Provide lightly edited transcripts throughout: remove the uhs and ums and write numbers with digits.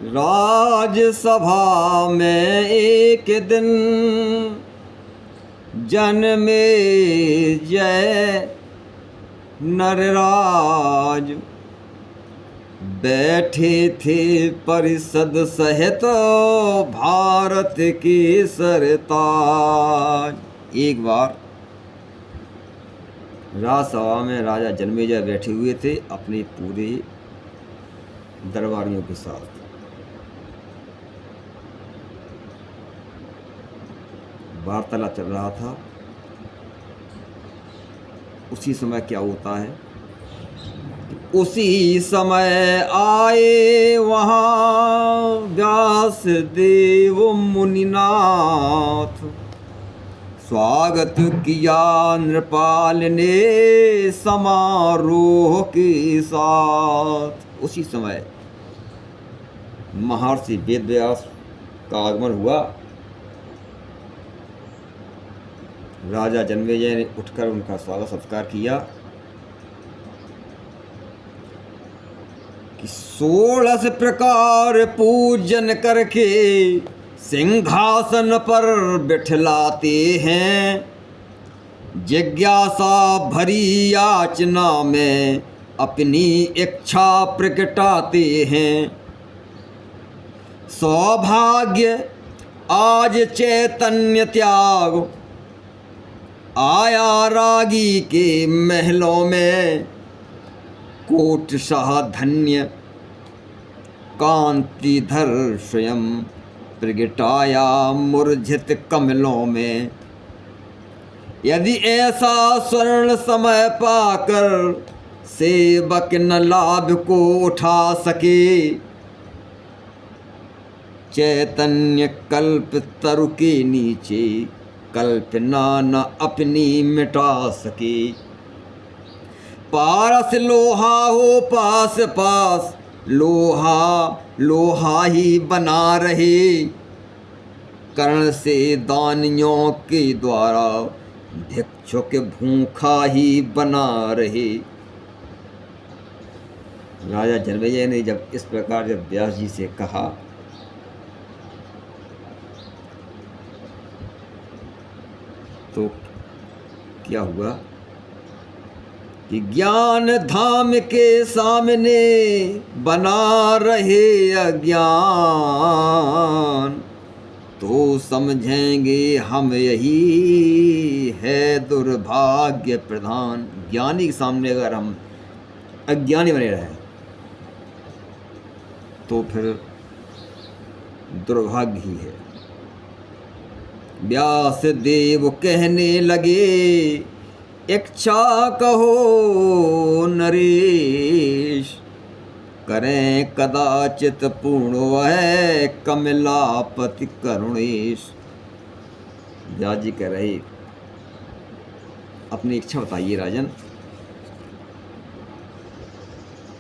राजसभा में एक दिन जन्मे जय नरराज, बैठे थे परिषद सहित भारत के सरताज। एक बार राजसभा में राजा जन्मेजय बैठे हुए थे अपने पूरे दरबारियों के साथ। वार्तालाप चल रहा था। उसी समय क्या होता है, उसी समय आए वहाँ व्यास देव मुनिनाथ, स्वागत किया नृपाल ने समारोह के साथ। उसी समय महर्षि वेदव्यास का आगमन हुआ। राजा जन्मेजय ने उठकर उनका स्वागत सत्कार किया कि 16 प्रकार पूजन करके सिंहासन पर बिठलाते हैं, जिज्ञासा भरी याचना में अपनी इच्छा प्रकटाते हैं। सौभाग्य आज चैतन्य त्याग आया रागी के महलों में, कोट शाह धन्य कांतिधर स्वयं प्रगटाया मूर्झित कमलों में। यदि ऐसा स्वर्ण समय पाकर सेवक न लाभ को उठा सके, चैतन्य कल्प तरु के नीचे कल्पना न अपनी मिटा सके। पारस लोहा हो पास पास, लोहा लोहा ही बना रहे, कर्ण से दानियों के द्वारा भिक्षुक भूखा ही बना रहे। राजा जन्मेजय ने जब इस प्रकार जब व्यास जी से कहा तो क्या हुआ कि ज्ञान धाम के सामने बना रहे अज्ञान, तो समझेंगे हम यही है दुर्भाग्य प्रधान। ज्ञानी के सामने अगर हम अज्ञानी बने रहे तो फिर दुर्भाग्य ही है। व्यास देव कहने लगे, इच्छा कहो नरेश, करें कदाचित पूर्ण वह कमलापति करुणेश। व्यास जी कह रहे, अपनी इच्छा बताइए राजन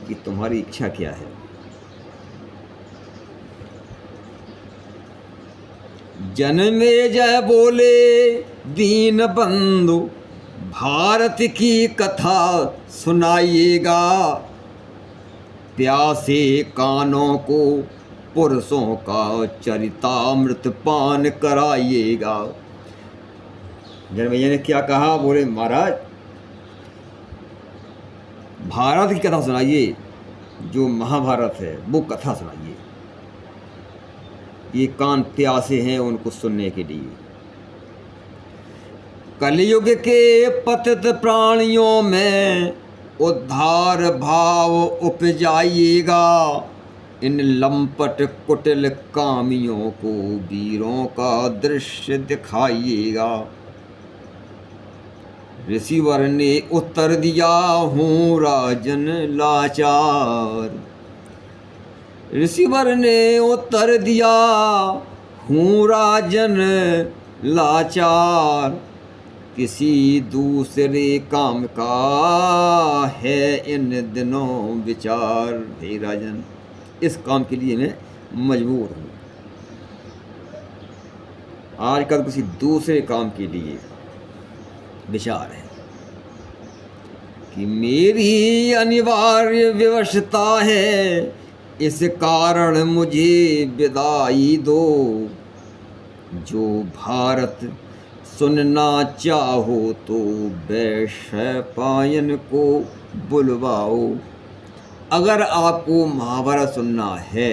कि तुम्हारी इच्छा क्या है। जन्मेजय बोले, दीन बंधु भारत की कथा सुनाइएगा, प्यासे कानों को पुरुषों का चरितामृत पान कराइएगा। जन्मेजय ने क्या कहा, बोले महाराज भारत की कथा सुनाइए, जो महाभारत है वो कथा सुनाइए। ये कान प्यासे हैं उनको सुनने के लिए। कलयुग के पतित प्राणियों में उद्धार भाव उपजाइएगा, इन लंपट कुटिल कामियों को वीरों का दृश्य दिखाइएगा। ऋषिवर ने उत्तर दिया, हूँ राजन लाचार। ऋषिवर ने उत्तर दिया, हूँ राजन लाचार, किसी दूसरे काम का है इन दिनों विचार। हे राजन, इस काम के लिए मैं मजबूर हूँ। आजकल किसी दूसरे काम के लिए विचार है कि मेरी अनिवार्य विवशता है इस कारण मुझे विदाई दो, जो भारत सुनना चाहो तो वैशंपायन को बुलवाओ। अगर आपको महाभारत सुनना है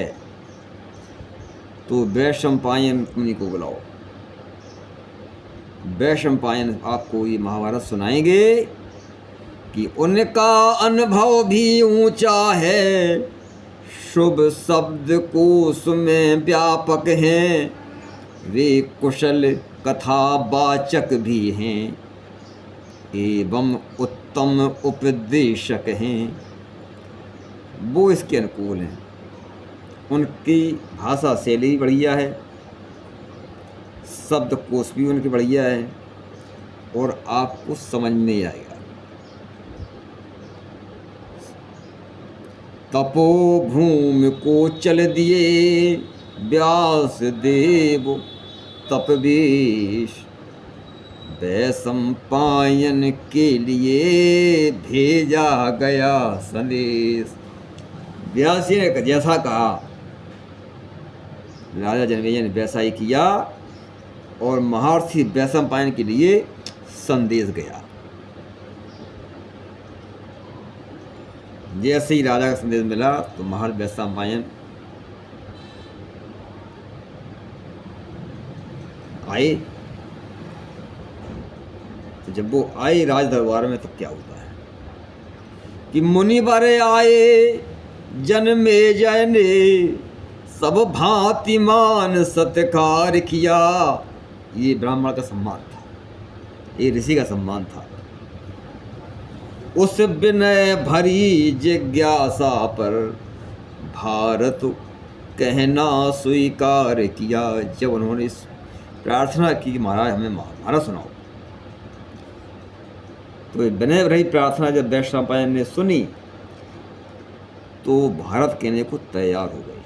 तो वैशंपायन मुनि को बुलाओ। वैशंपायन आपको ये महाभारत सुनाएंगे कि उनका अनुभव भी ऊंचा है, शुभ शब्द कोश में व्यापक हैं, वे कुशल कथावाचक भी हैं एवं उत्तम उपदेशक हैं। वो इसके अनुकूल हैं, उनकी भाषा शैली बढ़िया है, शब्द कोश भी उनकी बढ़िया है और आपको समझ में आएगा। तपोभूमि को चल दिए व्यास देव तपवेश, वैशंपायन के लिए भेजा गया संदेश। व्यास जी ने जैसा कहा राजा जनमेजय ने वैसा ही किया और महर्षि वैशंपायन के लिए संदेश गया। जैसे ही राजा का संदेश मिला तो महर्षि वैशंपायन आए। तो जब वो आए राज दरबार में तो क्या होता है कि मुनि बरे आए जनमेजय ने सब भांतिमान सत्कार किया। ये ब्राह्मण का सम्मान था, ये ऋषि का सम्मान था। उस विनय भरी जिज्ञासा पर भारत कहना स्वीकार किया। जब उन्होंने प्रार्थना की कि महाराज हमें महाभारत सुनाओ, तो विनय भरी प्रार्थना जब वैशंपायन ने सुनी तो भारत कहने को तैयार हो गए।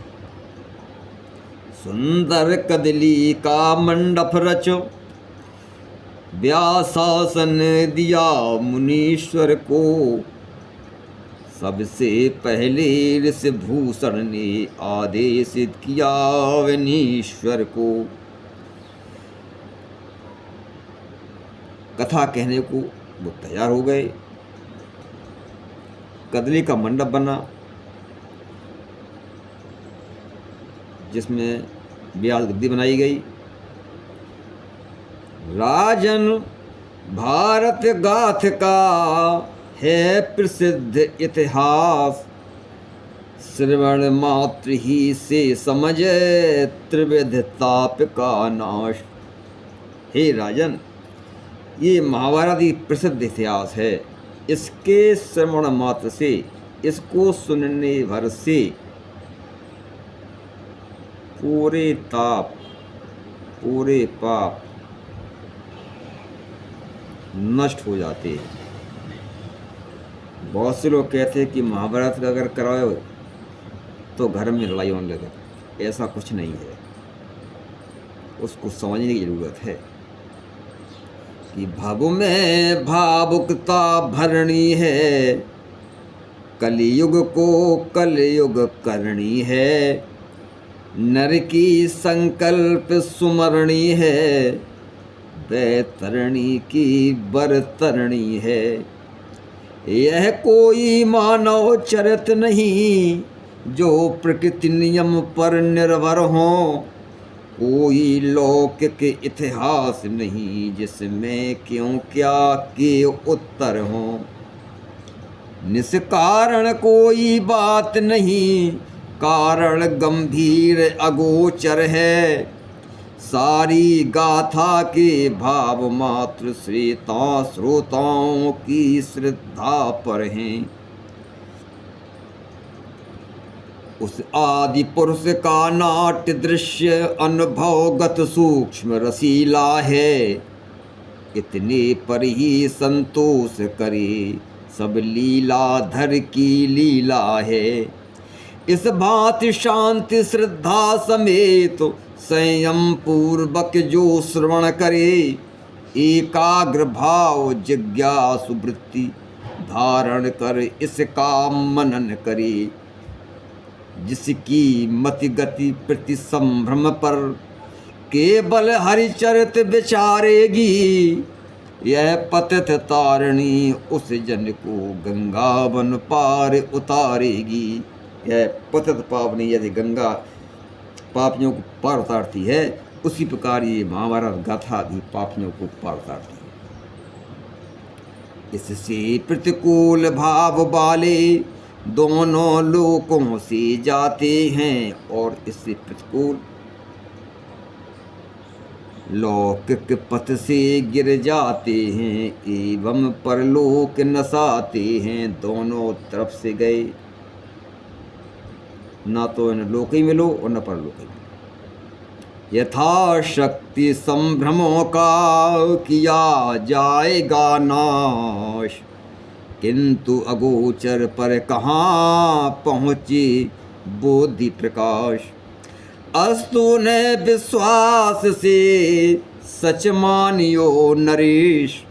सुंदर कदली का मंडप रचो, व्यासासन दिया मुनीश्वर को, सबसे पहले ऋषिभूषण ने आदेशित किया वनीश्वर को। कथा कहने को वो तैयार हो गए। कदली का मंडप बना जिसमें व्यास गद्दी बनाई गई। राजन भारत गाथ का है प्रसिद्ध इतिहास, श्रवण मात्र ही से समझे त्रिविध ताप का नाश। हे राजन, ये महाभारत की प्रसिद्ध इतिहास है। इसके श्रवण मात्र से, इसको सुनने भर से पूरे ताप, पूरे पाप नष्ट हो जाते हैं। बहुत से लोग कहते हैं कि महाभारत का अगर कराओ तो घर में लड़ाई होने लगे। ऐसा कुछ नहीं है, उसको समझने की ज़रूरत है कि भावों में भावुकता भरनी है, कलयुग को कलयुग करनी है, नर की संकल्प सुमरणी है, बैतरणी की बरतरणी है। यह कोई मानव चरित नहीं जो प्रकृति नियम पर निर्भर हो, कोई लौकिक इतिहास नहीं जिसमें क्यों क्या के उत्तर हो। निष्कारण कोई बात नहीं, कारण गंभीर अगोचर है, सारी गाथा के भाव मात्र श्रोताओं की श्रद्धा पर हैं। उस आदि पुरुष का नाट्य दृश्य अनुभवगत सूक्ष्म रसीला है, इतने पर ही संतोष करे सब लीलाधर की लीला है। इस भांति शांति श्रद्धा समेत संयम पूर्वक जो श्रवण करे, एकाग्र भाव जिज्ञासु वृत्ति धारण कर इसका मनन करे। जिसकी मति गति प्रति संभ्रम पर केवल हरिचरित विचारेगी। यह पतित तारिणी उस जन को गंगावन पार उतारेगी। यह पतित पावनी यदि गंगा पापियों को पार उतारती है, उसी प्रकार ये महाभारत गाथा भी पापियों को पार उतारती है। इससे प्रतिकूल भाव वाले दोनों लोकों से जाते हैं और इससे प्रतिकूल लौकिक पथ से गिर जाते हैं एवं परलोक नसाते हैं। दोनों तरफ से गए, ना तो इन लोक ही मिलो और न परलोक ही मिलो। यथाशक्ति संभ्रमों का किया जाएगा नाश, किंतु अगोचर पर कहाँ पहुँचे बोधि प्रकाश। अस्तु ने विश्वास से सच मानियो नरेश,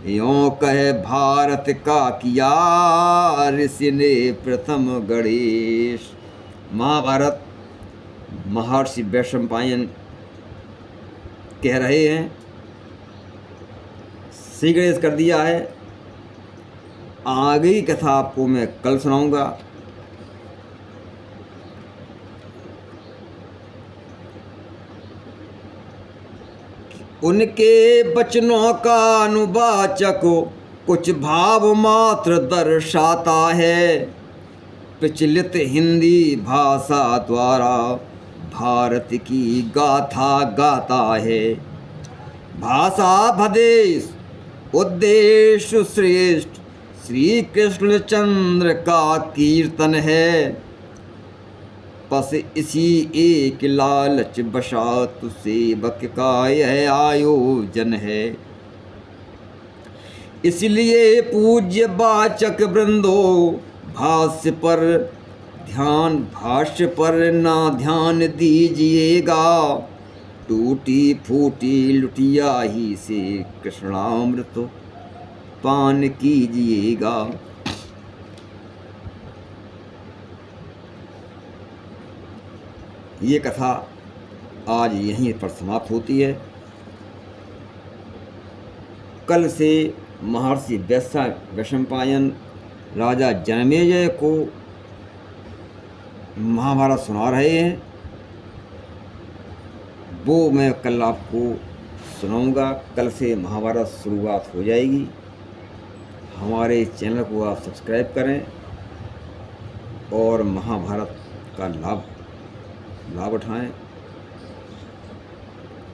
यों कहे भारत का किया ऋषि ने प्रथम गणेश। महाभारत महर्षि वैशंपायन कह रहे हैं, श्री गणेश कर दिया है। आगे की कथा आपको मैं कल सुनाऊंगा। उनके वचनों का अनुवाचक कुछ भाव मात्र दर्शाता है। प्रचलित हिंदी भाषा द्वारा भारत की गाथा गाता है। भाषा भदेश उद्देश्य श्रेष्ठ श्री कृष्णचंद्र का कीर्तन है। बस इसी एक लालच बशात सेवक का यह आयोजन है। इसलिए पूज्य वाचक वृंदो भाष्य पर ना ध्यान दीजिएगा। टूटी फूटी लुटिया ही से कृष्णामृत पान कीजिएगा। ये कथा आज यहीं पर समाप्त होती है। कल से महर्षि वैशंपायन राजा जनमेजय को महाभारत सुना रहे हैं, वो मैं कल आपको सुनाऊंगा। कल से महाभारत शुरुआत हो जाएगी। हमारे चैनल को आप सब्सक्राइब करें और महाभारत का लाभ उठाएं।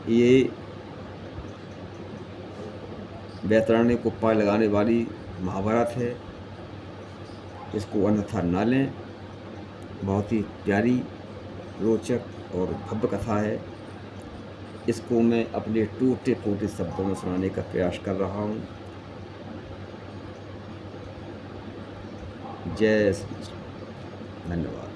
ये वैतरणी को पार लगाने वाली महाभारत है, इसको अन्यथा ना लें। बहुत ही प्यारी, रोचक और भव्य कथा है। इसको मैं अपने टूटे फूटे शब्दों में सुनाने का प्रयास कर रहा हूँ। जय श्री कृष्ण। धन्यवाद।